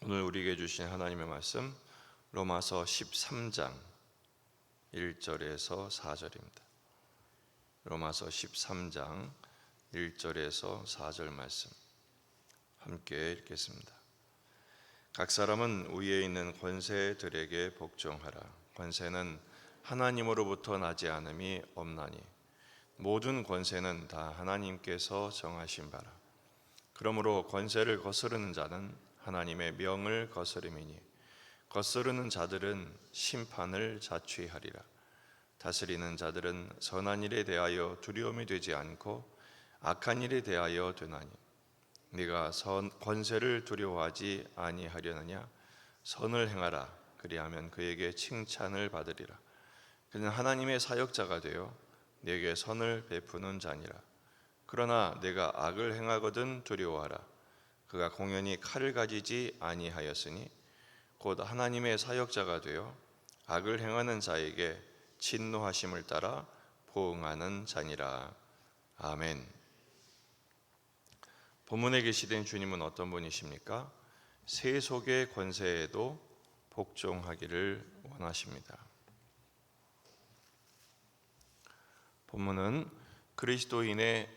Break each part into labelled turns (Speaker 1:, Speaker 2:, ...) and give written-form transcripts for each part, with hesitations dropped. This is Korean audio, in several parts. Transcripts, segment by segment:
Speaker 1: 오늘 우리에게 주신 하나님의 말씀 로마서 13장 1절에서 4절입니다. 로마서 13장 1절에서 4절 말씀 함께 읽겠습니다. 각 사람은 위에 있는 권세들에게 복종하라. 권세는 하나님으로부터 나지 않음이 없나니 모든 권세는 다 하나님께서 정하신 바라. 그러므로 권세를 거스르는 자는 하나님의 명을 거스름이니 거스르는 자들은 심판을 자취하리라. 다스리는 자들은 선한 일에 대하여 두려움이 되지 않고 악한 일에 대하여 되나니 네가 권세를 두려워하지 아니하려느냐? 선을 행하라. 그리하면 그에게 칭찬을 받으리라. 그는 하나님의 사역자가 되어 네게 선을 베푸는 자니라. 그러나 내가 악을 행하거든 두려워하라. 그가 공연히 칼을 가지지 아니하였으니 곧 하나님의 사역자가 되어 악을 행하는 자에게 진노하심을 따라 보응하는 자니라. 아멘. 본문에 계시된 주님은 어떤 분이십니까? 세속의 권세에도 복종하기를 원하십니다. 본문은 그리스도인의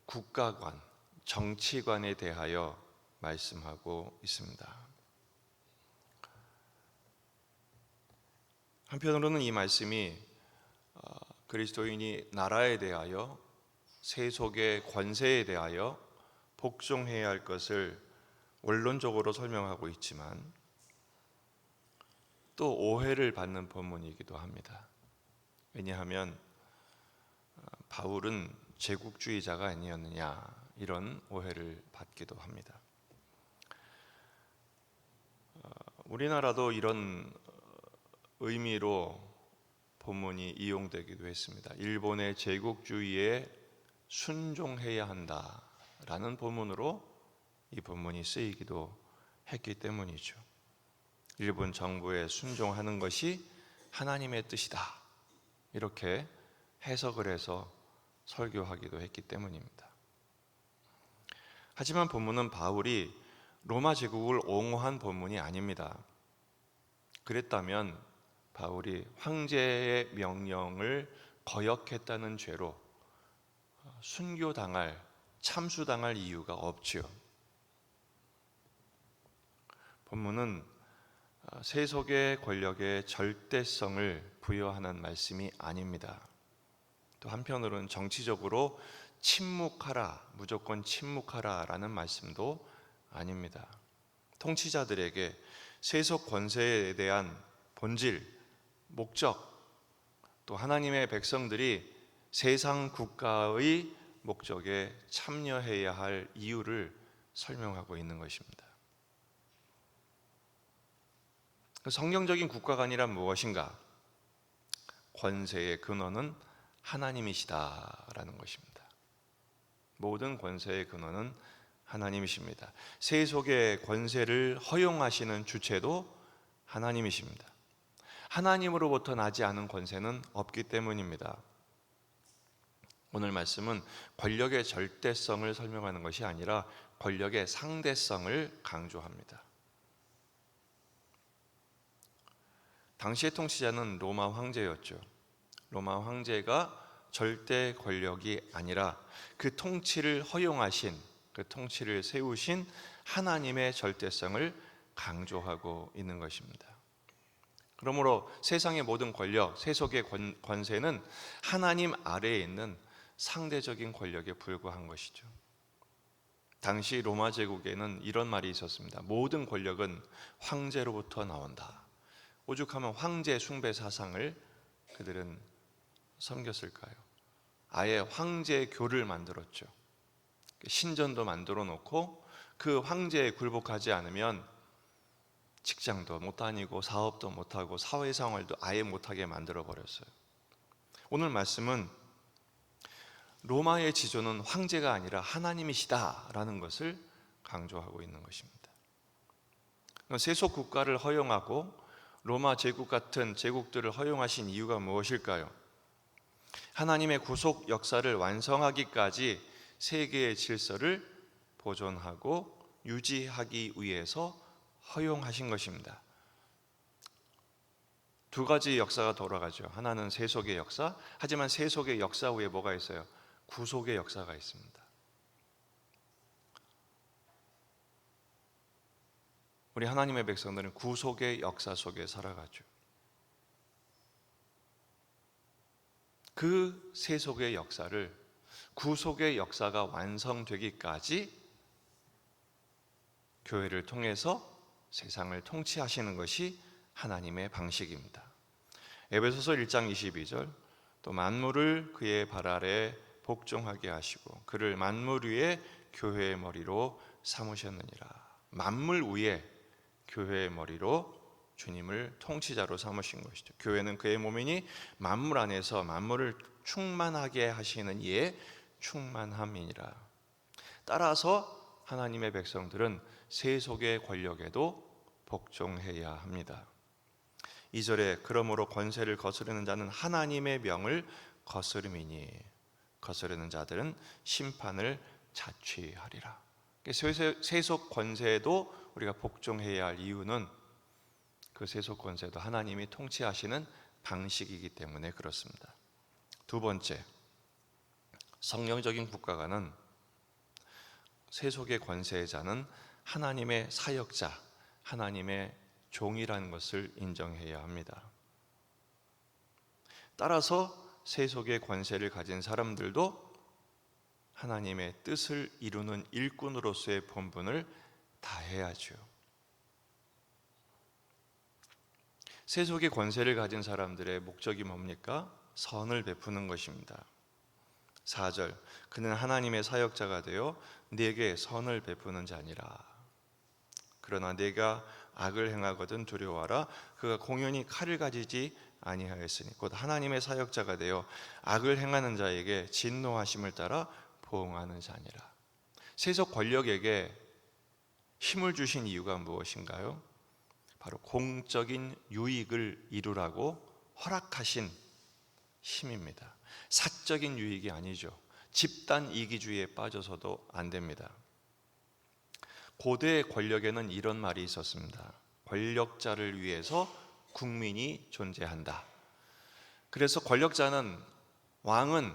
Speaker 1: 국가관, 정치관에 대하여 말씀하고 있습니다. 한편으로는 이 말씀이 그리스도인이 나라에 대하여 세속의 권세에 대하여 복종해야 할 것을 원론적으로 설명하고 있지만 또 오해를 받는 본문이기도 합니다. 왜냐하면 바울은 제국주의자가 아니었느냐 이런 오해를 받기도 합니다. 우리나라도 이런 의미로 본문이 이용되기도 했습니다. 일본의 제국주의에 순종해야 한다라는 본문으로 이 본문이 쓰이기도 했기 때문이죠. 일본 정부에 순종하는 것이 하나님의 뜻이다 이렇게 해석을 해서 설교하기도 했기 때문입니다. 하지만 본문은 바울이 로마 제국을 옹호한 본문이 아닙니다. 그랬다면 바울이 황제의 명령을 거역했다는 죄로 순교당할, 참수당할 이유가 없지요. 본문은 세속의 권력에 절대성을 부여하는 말씀이 아닙니다. 또 한편으로는 정치적으로 침묵하라, 무조건 침묵하라 라는 말씀도 아닙니다. 통치자들에게 세속 권세에 대한 본질, 목적, 또 하나님의 백성들이 세상 국가의 목적에 참여해야 할 이유를 설명하고 있는 것입니다. 성경적인 국가관이란 무엇인가? 권세의 근원은 하나님이시다라는 것입니다. 모든 권세의 근원은 하나님이십니다. 세속의 권세를 허용하시는 주체도 하나님이십니다. 하나님으로부터 나지 않은 권세는 없기 때문입니다. 오늘 말씀은 권력의 절대성을 설명하는 것이 아니라 권력의 상대성을 강조합니다. 당시의 통치자는 로마 황제였죠. 로마 황제가 절대 권력이 아니라 그 통치를 허용하신, 그 통치를 세우신 하나님의 절대성을 강조하고 있는 것입니다. 그러므로 세상의 모든 권력, 세속의 권세는 하나님 아래에 있는 상대적인 권력에 불과한 것이죠. 당시 로마 제국에는 이런 말이 있었습니다. 모든 권력은 황제로부터 나온다. 오죽하면 황제 숭배 사상을 그들은 섬겼을까요? 아예 황제교를 만들었죠. 신전도 만들어 놓고 그 황제에 굴복하지 않으면 직장도 못 다니고 사업도 못하고 사회생활도 아예 못하게 만들어 버렸어요. 오늘 말씀은 로마의 지조는 황제가 아니라 하나님이시다라는 것을 강조하고 있는 것입니다. 세속 국가를 허용하고 로마 제국 같은 제국들을 허용하신 이유가 무엇일까요? 하나님의 구속 역사를 완성하기까지 세계의 질서를 보존하고 유지하기 위해서 허용하신 것입니다. 두 가지 역사가 돌아가죠. 하나는 세속의 역사, 하지만 세속의 역사 후에 뭐가 있어요? 구속의 역사가 있습니다. 우리 하나님의 백성들은 구속의 역사 속에 살아가죠. 그 세속의 역사를 구속의 역사가 완성되기까지 교회를 통해서 세상을 통치하시는 것이 하나님의 방식입니다. 에베소서 1장 22절, 또 만물을 그의 발 아래 복종하게 하시고 그를 만물 위에 교회의 머리로 삼으셨느니라. 만물 위에 교회의 머리로 주님을 통치자로 삼으신 것이죠. 교회는 그의 몸이니 만물 안에서 만물을 충만하게 하시는 이의 충만함이니라. 따라서 하나님의 백성들은 세속의 권력에도 복종해야 합니다. 2절에 그러므로 권세를 거스르는 자는 하나님의 명을 거스름이니 거스르는 자들은 심판을 자취하리라. 세속 권세에도 우리가 복종해야 할 이유는 그 세속 권세도 하나님이 통치하시는 방식이기 때문에 그렇습니다. 두 번째, 성령적인 국가관은 세속의 권세의 자는 하나님의 사역자, 하나님의 종이라는 것을 인정해야 합니다. 따라서 세속의 권세를 가진 사람들도 하나님의 뜻을 이루는 일꾼으로서의 본분을 다해야죠. 세속의 권세를 가진 사람들의 목적이 뭡니까? 선을 베푸는 것입니다. 4절, 그는 하나님의 사역자가 되어 네게 선을 베푸는 자니라. 그러나 네가 악을 행하거든 두려워하라. 그가 공연히 칼을 가지지 아니하였으니 곧 하나님의 사역자가 되어 악을 행하는 자에게 진노하심을 따라 보응하는 자니라. 세속 권력에게 힘을 주신 이유가 무엇인가요? 바로 공적인 유익을 이루라고 허락하신 힘입니다. 사적인 유익이 아니죠. 집단 이기주의에 빠져서도 안 됩니다. 고대 권력에는 이런 말이 있었습니다. 권력자를 위해서 국민이 존재한다. 그래서 권력자는, 왕은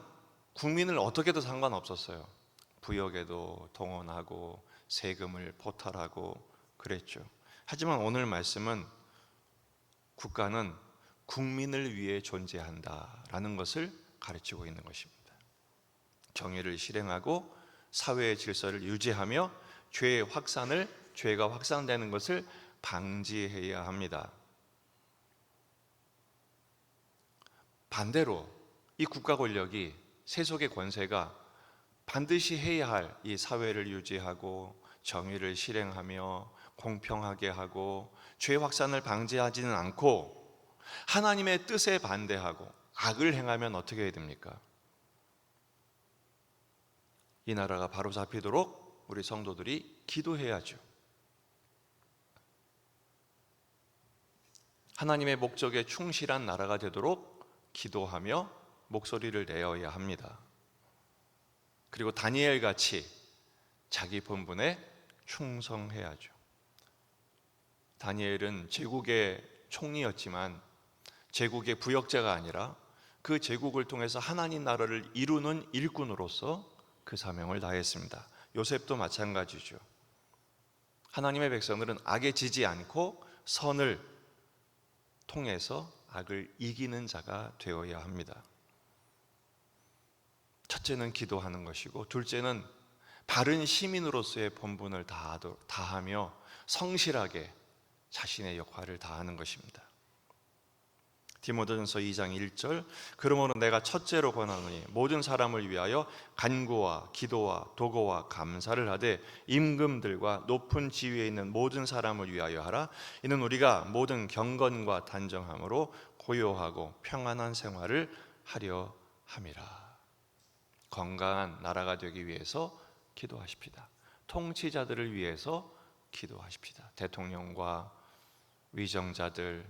Speaker 1: 국민을 어떻게 해도 상관없었어요. 부역에도 동원하고 세금을 포탈하고 그랬죠. 하지만 오늘 말씀은 국가는 국민을 위해 존재한다라는 것을 가르치고 있는 것입니다. 정의를 실행하고 사회의 질서를 유지하며 죄가 확산되는 것을 방지해야 합니다. 반대로 이 국가 권력이, 세속의 권세가 반드시 해야 할 이 사회를 유지하고 정의를 실행하며 공평하게 하고 죄 확산을 방지하지는 않고 하나님의 뜻에 반대하고 악을 행하면 어떻게 해야 됩니까? 이 나라가 바로 잡히도록 우리 성도들이 기도해야죠. 하나님의 목적에 충실한 나라가 되도록 기도하며 목소리를 내어야 합니다. 그리고 다니엘 같이 자기 본분에 충성해야죠. 다니엘은 제국의 총리였지만 제국의 부역자가 아니라 그 제국을 통해서 하나님 나라를 이루는 일꾼으로서 그 사명을 다했습니다. 요셉도 마찬가지죠. 하나님의 백성들은 악에 지지 않고 선을 통해서 악을 이기는 자가 되어야 합니다. 첫째는 기도하는 것이고, 둘째는 바른 시민으로서의 본분을 다하며 성실하게 자신의 역할을 다하는 것입니다. 디모데전서 2장 1절, 그러므로 내가 첫째로 권하노니 모든 사람을 위하여 간구와 기도와 도고와 감사를 하되 임금들과 높은 지위에 있는 모든 사람을 위하여 하라. 이는 우리가 모든 경건과 단정함으로 고요하고 평안한 생활을 하려 함이라. 건강한 나라가 되기 위해서 기도하십시다. 통치자들을 위해서 기도하십시다. 대통령과 위정자들,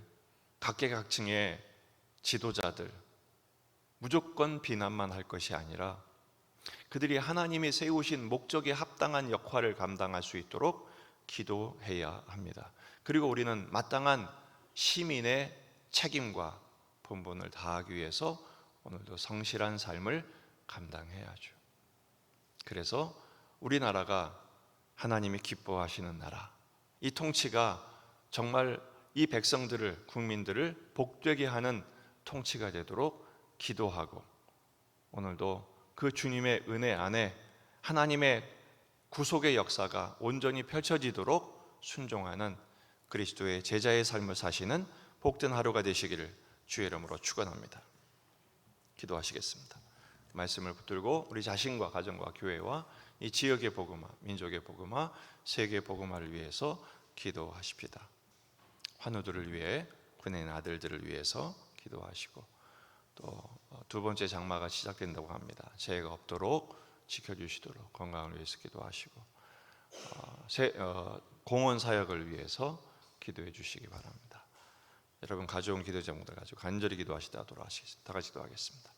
Speaker 1: 각계각층의 지도자들, 무조건 비난만 할 것이 아니라 그들이 하나님이 세우신 목적에 합당한 역할을 감당할 수 있도록 기도해야 합니다. 그리고 우리는 마땅한 시민의 책임과 본분을 다하기 위해서 오늘도 성실한 삶을 감당해야죠. 그래서 우리나라가 하나님이 기뻐하시는 나라, 이 통치가 정말 이 백성들을, 국민들을 복되게 하는 통치가 되도록 기도하고, 오늘도 그 주님의 은혜 안에 하나님의 구속의 역사가 온전히 펼쳐지도록 순종하는 그리스도의 제자의 삶을 사시는 복된 하루가 되시기를 주의 이름으로 축원합니다. 기도하시겠습니다. 말씀을 붙들고 우리 자신과 가정과 교회와 이 지역의 복음화, 민족의 복음화, 세계의 복음화를 위해서 기도하십시다. 환우들을 위해, 군인 아들들을 위해서 기도하시고, 또 두 번째 장마가 시작된다고 합니다. 재해가 없도록 지켜주시도록 건강을 위해서 기도하시고, 공원 사역을 위해서 기도해 주시기 바랍니다. 여러분 가져온 기도 제목들 가지고 간절히 기도하시다 돌아가시겠습니다. 다 같이 기도하겠습니다.